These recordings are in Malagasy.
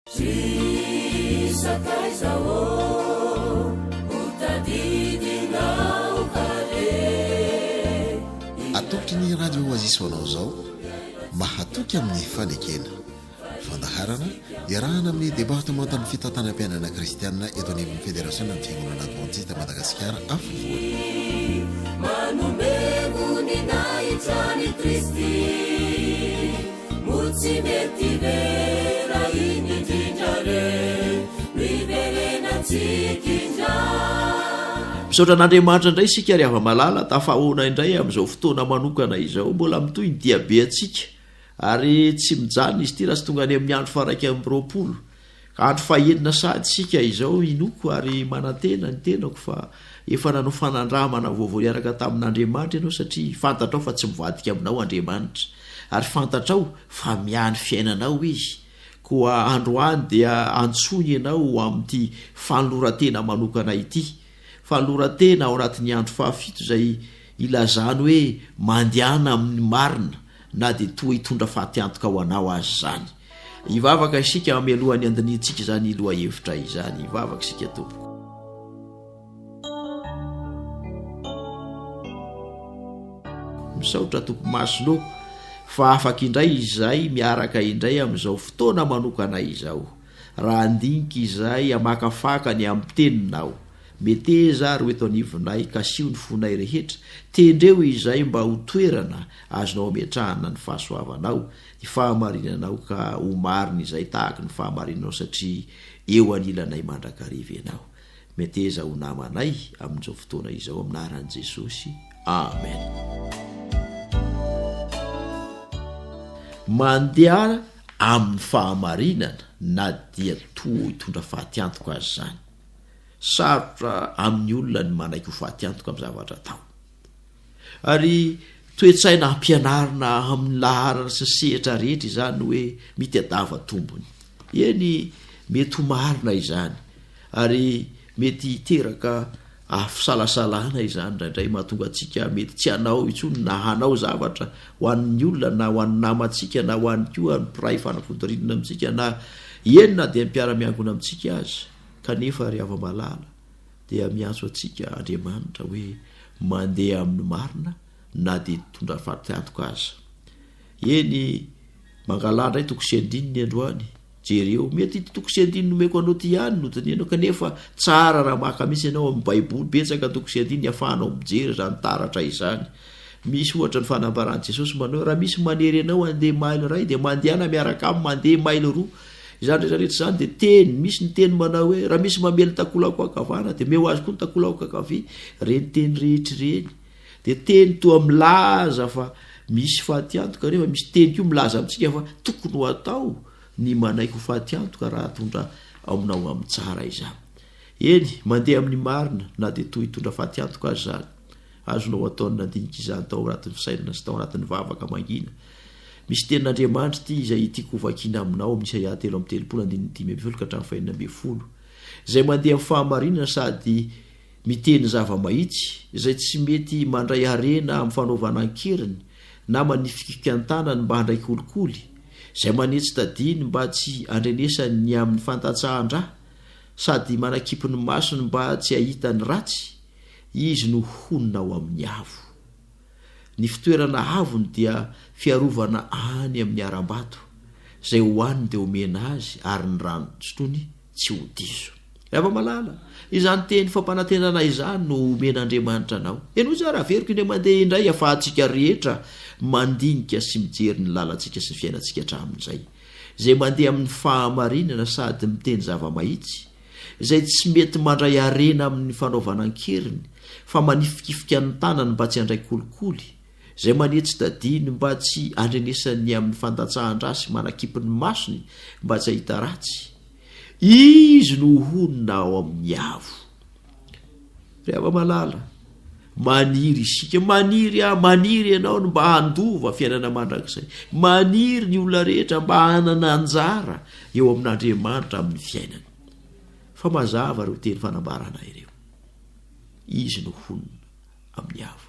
atoky ny radio oazisy hoanao zao mahatoky amin'ny fanekena fandaharana iarahana amin'ny départemental fitantanam pianana kristianina eto anivon'ny fédération amin'ny fiangonana adventiste Madagasikara afovoany manomevony naitrany Kristy motsy mety vera iny indrindrare riverenantsikinja. Misaotra an'Andriamanitra indray isika ry hava-malala tafahoana indray amin'izao fotoana manokana izao mbola mitoy ny diabe atsika ary tsy mijany izy ity raha sy tonga any amin'ny andro faraiky amin'ny roapolo ka andro fahenina sady sika izao inoko ary manantena ny tenako fa efa nanao fanandramana vaovao iaraka tamin'Andriamanitra ianao satria fantatrao fa tsy mivadika aminao Andriamanitra ary fantatrao fa miany fiainanao izy koa androany dia antsony ianao amin'ity fanolorantena manokana ity. Fanolorantena ao anatin'ny andro fahafito izay ilazany hoe mandehana amin'ny marina na dia toa hitondra fahatiantoka ho anao azy zany. Ivavaka isika mialohan'ny andinintsika izany loha hevitra izany. Ivavaka isika tompoko. Misaotra tompo masonao fa afaka indray izay miaraka indray amin'izao fotoana manokana izao. Raha andinika izay hamakafaka ny amin'ny teninao. Meteza ry eto anivonay kasio ny fonay rehetra tendreo izay mba ho toerana azonao ametrahana ny fahasoavanao ny fahamarinanao ka ho marina izay tahaka ny fahamarinanao satria eo anilanay mandrakariva ianao. Meteza ho namanay amin'izao fotoana izao amin'ny anaran'i Jesosy. Amen. Mandeha amin'ny fahamarinana na dia toa hitondra fahatiantoka azy zany. Sarotra amin'ny olona ny manaiky ho fahatiantoka amin'ny zavatra tao. Ary toetsaina ampianarina amin'ny laharana sy sehatra rehetra izany hoe mitadiava tombony. Eny mety ho marina izany ary mety hiteraka fisalasalana izany indraindray mahatonga antsika mety tsy hanao intsony na hanao zavatra ho an'ny olona na ho an'ny namantsika na ho an'ny koa ny mpiray fanafodirinina amintsika na enina dia mpiara-miangona amintsika azy. Kanefa ry hava-malala dia miantso antsika Andriamanitra hoe mandeha amin'ny marina na dia tondra fahatiantoka azy. Eny mangalandray toko sy andininy androany jereo mety toko sy andininy nomeko anao ty ihany no tenenao kanefa tsara raha maka misy ianao amin'ny baiboly betsaka toko sy andininy ahafahanao mijery izany taratra izany. Misy ohatra ny fanambaran'i Jesosy manao raha misy manery ianao andeha mailo ray dia mandehana miaraka amin'ny mandeha mailo roa. Izany rehetrarehetra izany dia teny misy ny teny manao hoe raha misy mamely takolako akavana dia meo azy koa ny takolako akavy. Reny teny rehetra reny dia teny toa milaza fa misy fahatiantoka rehefa misy teny koa milaza amintsika fa tokony ho atao ny manaiky ho fahatiantoka raha tondra aminao amin'ny tsara izany. Eny mandeha amin'ny marina na dia toa hitondra fahatiantoka azy zany. Azonao ataony nandinika izany tao anatin'ny fisainana sy tao anatin'ny vavaka mangina. Misy tenin'Andriamanitra ity izay tiako vakiana aminao amin'ny Isaia 3:5-10 izay mandeha amin'ny fahamarinana sady miteny zava-mahitsy izay tsy mety mandray harena amin'ny fanaovana ankeriny na manifikika an-tanany mba handray kolikoly izay manetsy tadiny mba tsy andrenesany amin'ny fantatsahan-dra sady manakipy ny masony mba tsy hahitany ratsy. Izy no honina ao amin'ny avo. Ny fitoerana avony dia fiarovana any amin'ny aram-bato izay hoaniny dia omena azy ary ny rano sotrony tsy ho diso. Hava-malala izany teny fampanantenana izany no omen'Andriamanitra anao. Eno tsara veriko indray mandeha indray ahafahantsika rehetra mandinika sy mijery ny lalantsika sy ny fiainantsika hatramin'izay. Izay mandeha amin'ny fahamarinana sady miteny zava-mahitsy izay tsy mety mandray harena amin'ny fanaovana ankeriny fa manifikifika ny tanany mba tsy handray kolikoly. Izay manetsy tadiny mba tsy andrenesany amin'ny fantatsahan-dra sy manakipy ny masony mba tsy hahita ratsy. Izy no honina ao amin'ny avo. Ry hava-malala maniry isika maniry ianao no mba handova fiainana mandrakizay. Maniry ny olona rehetra mba hanana anjara eo amin'Andriamanitra amin'ny fiainana. Fa mazava ireo teny fanambarana ireo. Izy no honina amin'ny avo.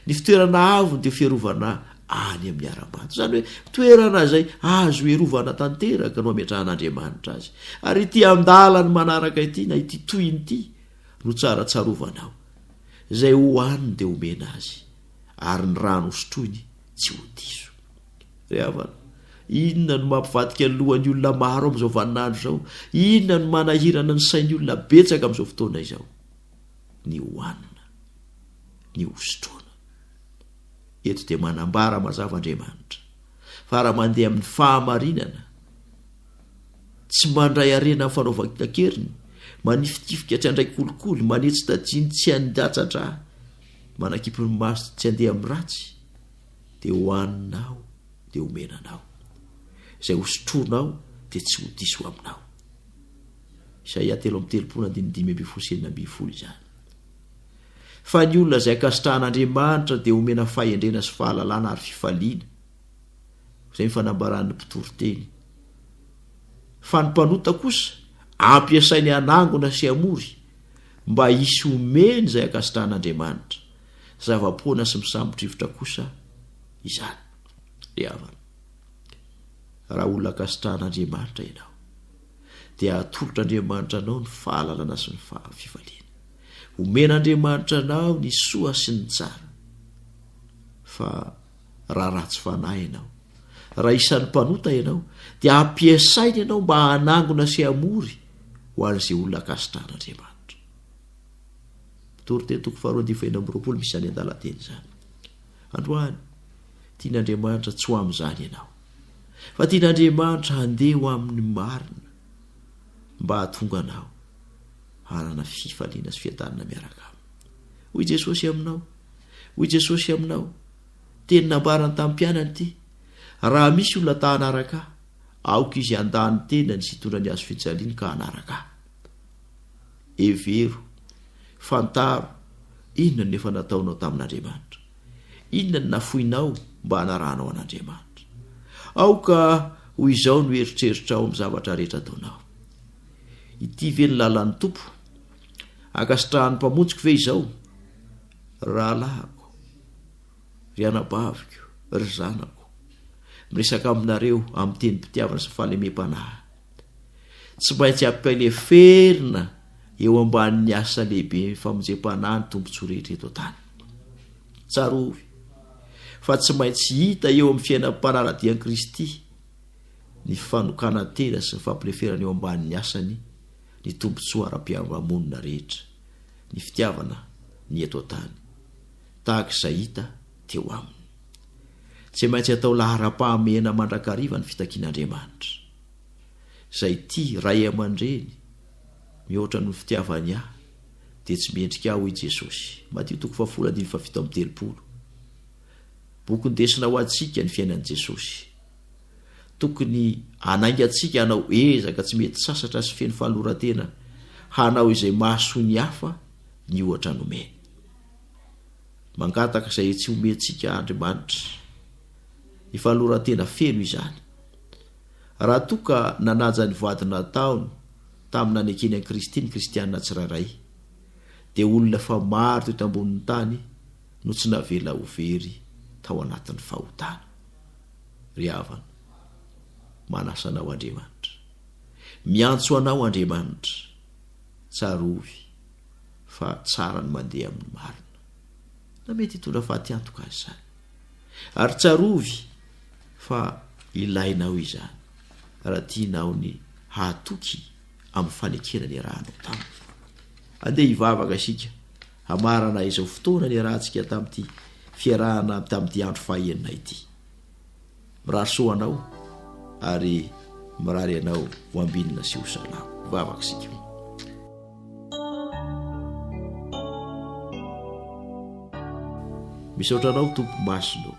Ny fitoerana avo dia fiarovana any amin'ny ara-bato zany hoe toerana zay azo erovana tanteraka no ametrahan'andriamanitra azy ary ity andalany manaraka ity na ity toyny ity no tsaratsarovanao zay hoaniny de omena azy ary ny rano hosotroiny tsy ho diso rehavana inona no mampivadika ny lohan'ny olona maro am'izao vaninandro zao inona no manahirana ny sain'ny olona betsaka am'izao fotoana izao ny hoanina ny hosotroana eto de manambara mazava Andriamanitra fa raha mandeha amin'ny fahamarinana tsy mandray arena amin'ny fanaovan-keriny manifikifika tsy andray kolikoly manetsy tadiny tsy andatsatra manakipony maso tsy andeha amin'ny ratsy de hoaninao de omenanao zay hosotronao de tsy ho diso aminao Isaia 3:3 izany fa ny olona zay akasitrahan'Andriamanitra de omena fahendrena sy fahalalana ary fifaliana zay mifanambaran'ny mpitoroteny fa ny mpanota kosa ampiasainy anangona sy amory mba hisy omeny zay akasitrahan'Andriamanitra zava-poana sy misambotrivotra kosa izany rehavana raha olona akasitrahan'Andriamanitra ianao dia atolotr'Andriamanitra anao ny fahalalana sy ny fifaliana omen'Andriamanitra anao ny soa sy ny tsara fa raha ratsy fanahy ianao raha isan'ny mpanota ianao dia ampiasainy ianao mba hanangona sy amory ho an'izay olona akasitrahan'Andriamanitra toroteny 2:20 misy any an-dalateny zany androany tian'Andriamanitra tsy ho amin'izany ianao fa tian'Andriamanitra handeha ho amin'ny marina mba hahatonga anao hanana fifaliana sy fiadanana miaraka aminy hoy Jesosy aminao hoy Jesosy aminao teny nambarany tamin'ny mpianany ity raha misy olona ta hanaraka aoka izy andany tenany sy hitondra ny azo fijaliana ka hanaraka evero fantaro inona ny efa nataonao tamin'Andriamanitra inona ny nafoinao mba hanarahanao an'Andriamanitra aoka hoy izao no eritreritrao amin'ny zavatra rehetra ataonao ity ve ny lalan'ny tompo akasitrahan'ny mpamonjiko ve izao rahalahako ry anabaviko ry zanako miresaka aminareo amin'ny teny mpitiavana sy fahalemem-panahy tsy maintsy ampaleferina eo ambanin'ny asa lehibe famonjem-panahy ny tombontsoa rehetra eto tany tsarovy fa tsy maintsy hita eo amin'ny fiainam-panaladian'i Kristy ny fanokana tena sy ny fampaleferana eo ambanin'ny asany ny tombontsoa ara-piarahamonina rehetra ny fitiavana ny eto tany tahaka izay hita teo aminy tsy maintsy atao lahara-pahamehana mandrakariva ny fitakian'Andriamanitra zay ty ray aman-dreny mihoatra ny fitiavany ahy de tsy miendrika aho hoy Jesosy Matteo 10:17 boky ndesina ho antsika ny fiainan'i Jesosy tokony anaingatsika hanao ezaka tsy mety sasatra sy feno fahalorantena hanao izay mahasoa ny hafa ny ohatra nomeny mangataka izay tsy omentsika Andriamanitra ny fahalorantena feno izany raha toka nanaja ny vadina taony tamin'ny nanekeny an'i Kristy ny kristianina tsirairay de olona fa maro teto ambonin'ny tany no tsy navela ho very tao anatin'ny fahotana ry havana manasa anao Andriamanitra miantso anao Andriamanitra tsarovy fa tsara ny mandeha amin'ny marina na mety hitondra fahatyantoka azy zany ary tsarovy fa ilainao izany raha tianao ny hahatoky amin'ny fanekena ny rahanao taminy andeha hivavaka isika hamarana izao fotoana ny rahantsika tamin'ity fiarahana tamin'ity andro fahaenina ity mirahasoa anao ary mirary anao ho ambinina sy ho salama vavaka isika misaotra anao tompo masino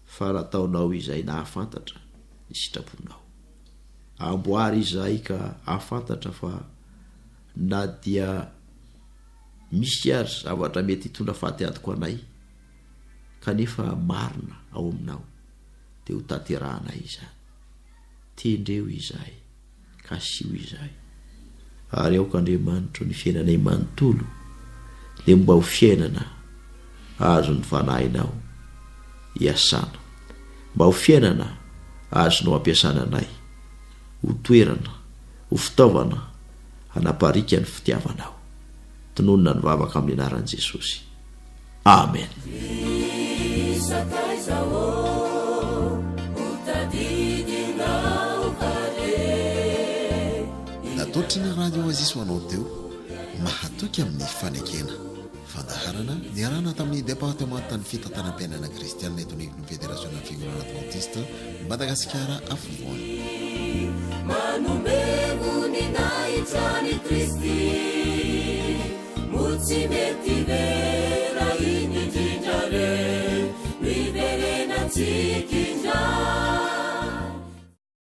fa nataonao izay nahafantatra ny sitraponao amboary izay ka ahafantatra fa na dia misy azy zavatra mety hitondra fahatyantoka anay kanefa marina ao aminao de ho tanterahanay izany tendreo izay kasio izay ary aoka Andriamanitra ny fiainanay manontolo de mba ho fiainana azo ny fanahinao hiasana mba ho fiainana azonao ampiasana anay ho toerana ho fitaovana hanaparika ny fitiavanao. Tononona ny vavaka amin'ny anaran'i Jesosy. Amen. Natotrina radio Oasis ho anao teo mahatoky amin'ny fanekena fandaharana niarana tamin'ny départementan'ny fitantanam-piainana kristianina eto anivon'ny fédération figurana adventiste Madagasikara afovoany. Manomevony na itrany Kristi motsy mety